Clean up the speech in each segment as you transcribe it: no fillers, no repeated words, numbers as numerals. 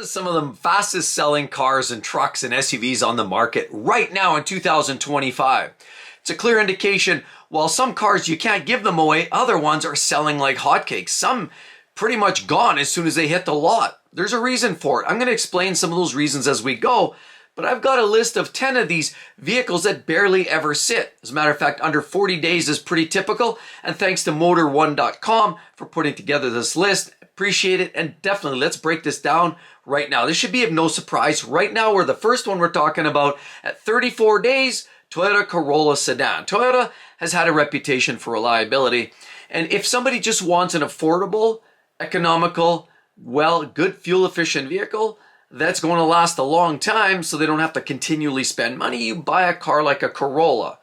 What are some of the fastest selling cars and trucks and SUVs on the market right now in 2025? It's a clear indication while some cars you can't give them away, other ones are selling like hotcakes. Some pretty much gone as soon as they hit the lot. There's a reason for it. I'm going to explain some of those reasons as we go, but I've got a list of 10 of these vehicles that barely ever sit. As a matter of fact, under 40 days is pretty typical, and thanks to Motor1.com for putting together this list. Appreciate it, and definitely let's break this down right now. This should be of no surprise. Right now, we're the first one we're talking about at 34 days, Toyota Corolla sedan. Toyota has had a reputation for reliability, and if somebody just wants an affordable, economical, good fuel efficient vehicle that's going to last a long time so they don't have to continually spend money, you buy a car like a Corolla,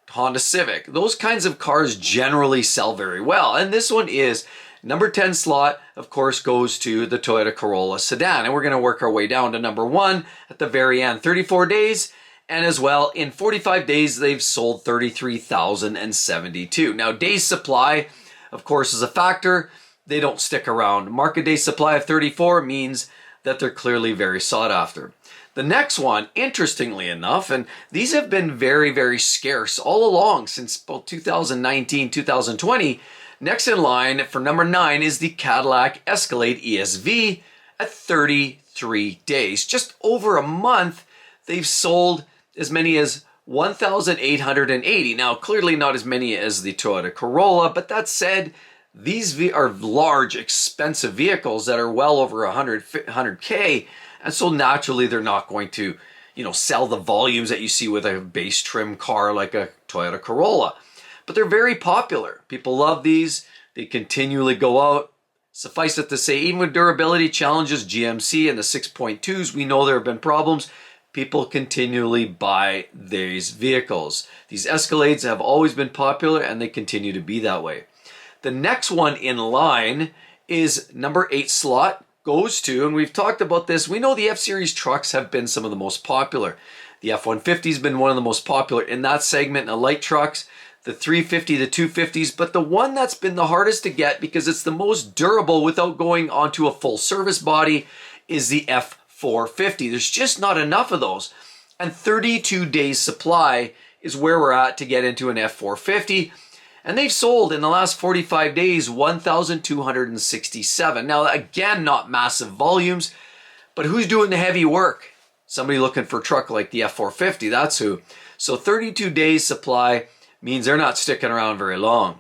Honda Civic. Those kinds of cars generally sell very well, and this one is number 10 slot, of course, goes to the Toyota Corolla sedan. And we're going to work our way down to number 1 at the very end. 34 days. And as well, in 45 days, they've sold 33,072. Now, days supply, of course, is a factor. They don't stick around. Market day supply of 34 means that they're clearly very sought after. The next one, interestingly enough, and these have been very, very scarce all along since about 2019, 2020, next in line for number 9 is the Cadillac Escalade ESV at 33 days. Just over a month, they've sold as many as 1,880. Now, clearly not as many as the Toyota Corolla, but that said, these are large, expensive vehicles that are well over 100K, and so naturally they're not going to, sell the volumes that you see with a base trim car like a Toyota Corolla. But they're very popular. People love these. They continually go out. Suffice it to say, even with durability challenges, GMC and the 6.2s, we know there have been problems. People continually buy these vehicles. These Escalades have always been popular and they continue to be that way. The next one in line is number 8 slot goes to, and we've talked about this, we know the F-Series trucks have been some of the most popular. The F-150 has been one of the most popular in that segment in the light trucks. The 350, the 250s, but the one that's been the hardest to get because it's the most durable without going onto a full service body is the F450. There's just not enough of those. And 32 days supply is where we're at to get into an F450. And they've sold in the last 45 days 1,267. Now, again, not massive volumes, but who's doing the heavy work? Somebody looking for a truck like the F450, that's who. So 32 days supply means they're not sticking around very long.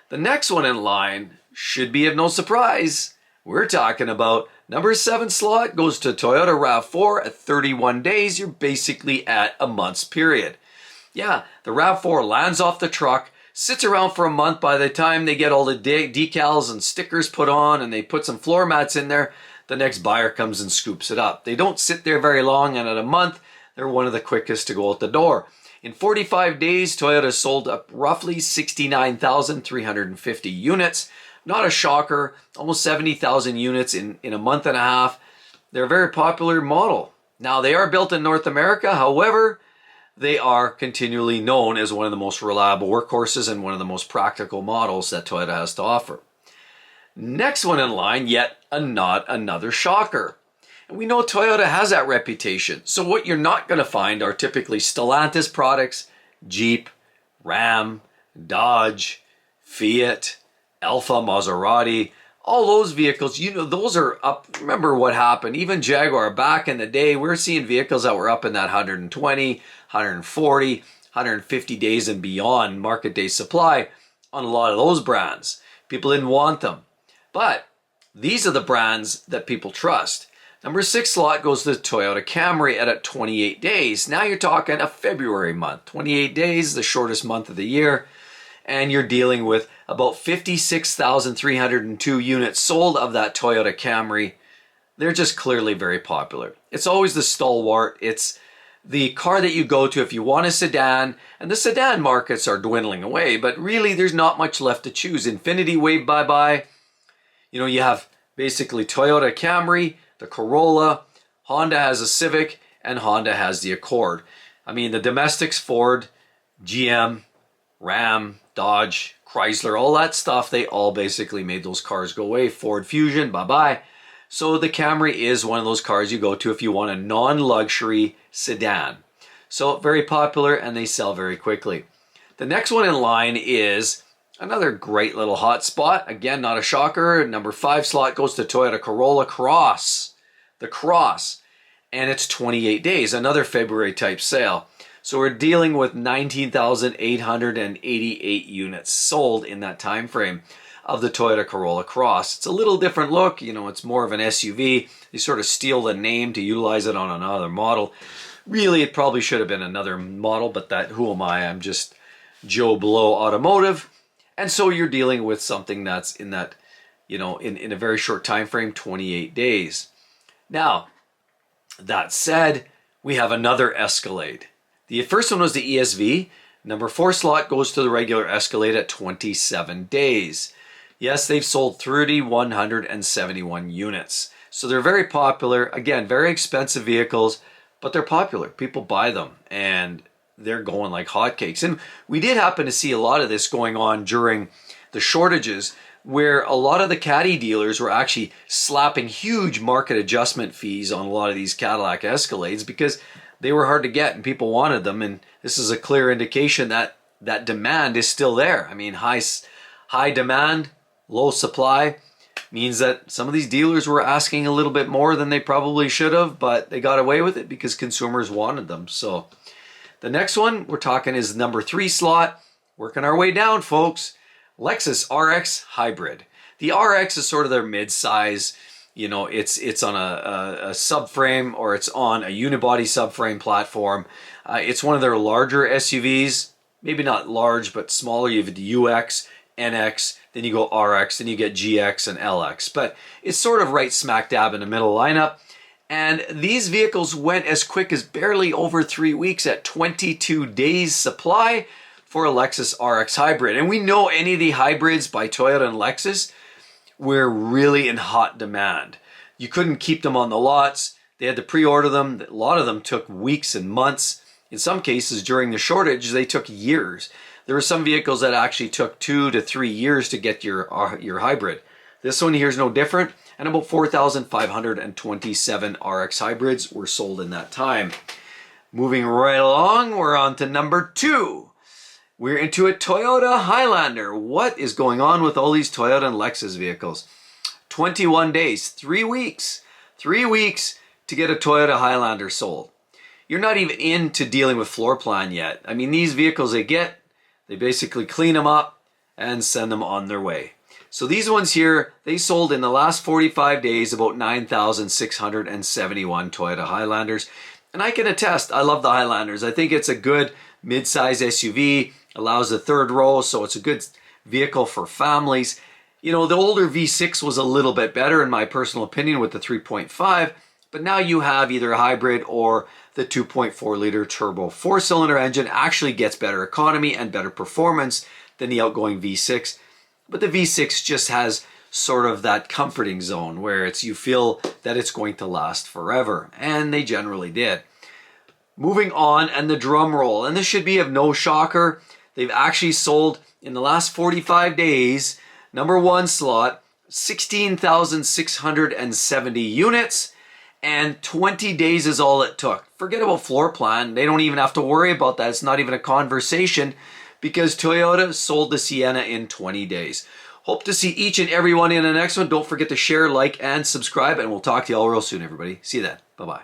The next one in line should be of no surprise. We're talking about number 7 slot goes to Toyota RAV4 at 31 days. You're basically at a month's period. Yeah, the RAV4 lands off the truck, sits around for a month. By the time they get all the decals and stickers put on and they put some floor mats in there, the next buyer comes and scoops it up. They don't sit there very long, and at a month, they're one of the quickest to go out the door. In 45 days, Toyota sold up roughly 69,350 units. Not a shocker, almost 70,000 units in a month and a half. They're a very popular model. Now, they are built in North America. However, they are continually known as one of the most reliable workhorses and one of the most practical models that Toyota has to offer. Next one in line, yet not another shocker. And we know Toyota has that reputation. So what you're not going to find are typically Stellantis products, Jeep, Ram, Dodge, Fiat, Alfa, Maserati, all those vehicles, those are up. Remember what happened. Even Jaguar, back in the day, we're seeing vehicles that were up in that 120, 140, 150 days and beyond market day supply on a lot of those brands. People didn't want them. But these are the brands that people trust. Number 6 slot goes to the Toyota Camry at 28 days. Now you're talking a February month. 28 days, the shortest month of the year. And you're dealing with about 56,302 units sold of that Toyota Camry. They're just clearly very popular. It's always the stalwart. It's the car that you go to if you want a sedan. And the sedan markets are dwindling away, but really there's not much left to choose. Infiniti waved bye-bye. You have basically Toyota Camry, the Corolla, Honda has a Civic, and Honda has the Accord. I mean, the domestics, Ford, GM, Ram, Dodge, Chrysler, all that stuff, they all basically made those cars go away. Ford Fusion, bye-bye. So the Camry is one of those cars you go to if you want a non-luxury sedan. So very popular and they sell very quickly. The next one in line is another great little hot spot. Again, not a shocker. Number 5 slot goes to Toyota Corolla Cross. The Cross. And it's 28 days. Another February type sale. So we're dealing with 19,888 units sold in that time frame of the Toyota Corolla Cross. It's a little different look. You know, it's more of an SUV. They sort of steal the name to utilize it on another model. Really, it probably should have been another model, but that, who am I? I'm just Joe Blow Automotive. And so you're dealing with something that's in that, you know, in a very short time frame, 28 days. Now, that said, we have another Escalade. The first one was the ESV. Number 4 slot goes to the regular Escalade at 27 days. Yes, they've sold 3,171 units. So they're very popular. Again, very expensive vehicles, but they're popular. People buy them and they're going like hotcakes. And we did happen to see a lot of this going on during the shortages, where a lot of the Caddy dealers were actually slapping huge market adjustment fees on a lot of these Cadillac Escalades because they were hard to get and people wanted them. And this is a clear indication that that demand is still there. I mean, high demand, low supply means that some of these dealers were asking a little bit more than they probably should have, but they got away with it because consumers wanted them. So the next one we're talking is number 3 slot. Working our way down, folks. Lexus RX Hybrid. The RX is sort of their mid-size. You know, it's on a subframe, or it's on a unibody subframe platform. It's one of their larger SUVs. Maybe not large, but smaller. You have the UX, NX, then you go RX, then you get GX and LX. But it's sort of right smack dab in the middle lineup. And these vehicles went as quick as barely over 3 weeks at 22 days supply for a Lexus RX Hybrid. And we know any of the hybrids by Toyota and Lexus were really in hot demand. You couldn't keep them on the lots. They had to pre-order them. A lot of them took weeks and months. In some cases, during the shortage, they took years. There were some vehicles that actually took 2 to 3 years to get your hybrid. This one here is no different, and about 4,527 RX hybrids were sold in that time. Moving right along, we're on to number 2. We're into a Toyota Highlander. What is going on with all these Toyota and Lexus vehicles? 21 days, 3 weeks. 3 weeks to get a Toyota Highlander sold. You're not even into dealing with floor plan yet. I mean, these vehicles they basically clean them up and send them on their way. So these ones here, they sold in the last 45 days about 9,671 Toyota Highlanders. And I can attest, I love the Highlanders. I think it's a good mid-size SUV. Allows the third row, so it's a good vehicle for families. You know, the older V6 was a little bit better in my personal opinion with the 3.5, but now you have either a hybrid or the 2.4 liter turbo 4-cylinder engine actually gets better economy and better performance than the outgoing V6. But the V6 just has sort of that comforting zone where you feel that it's going to last forever, and they generally did. Moving on, and the drum roll, and this should be of no shocker. They've actually sold in the last 45 days, number 1 slot, 16,670 units, and 20 days is all it took. Forget about floor plan. They don't even have to worry about that. It's not even a conversation because Toyota sold the Sienna in 20 days. Hope to see each and every one in the next one. Don't forget to share, like, and subscribe, and we'll talk to you all real soon, everybody. See you then. Bye-bye.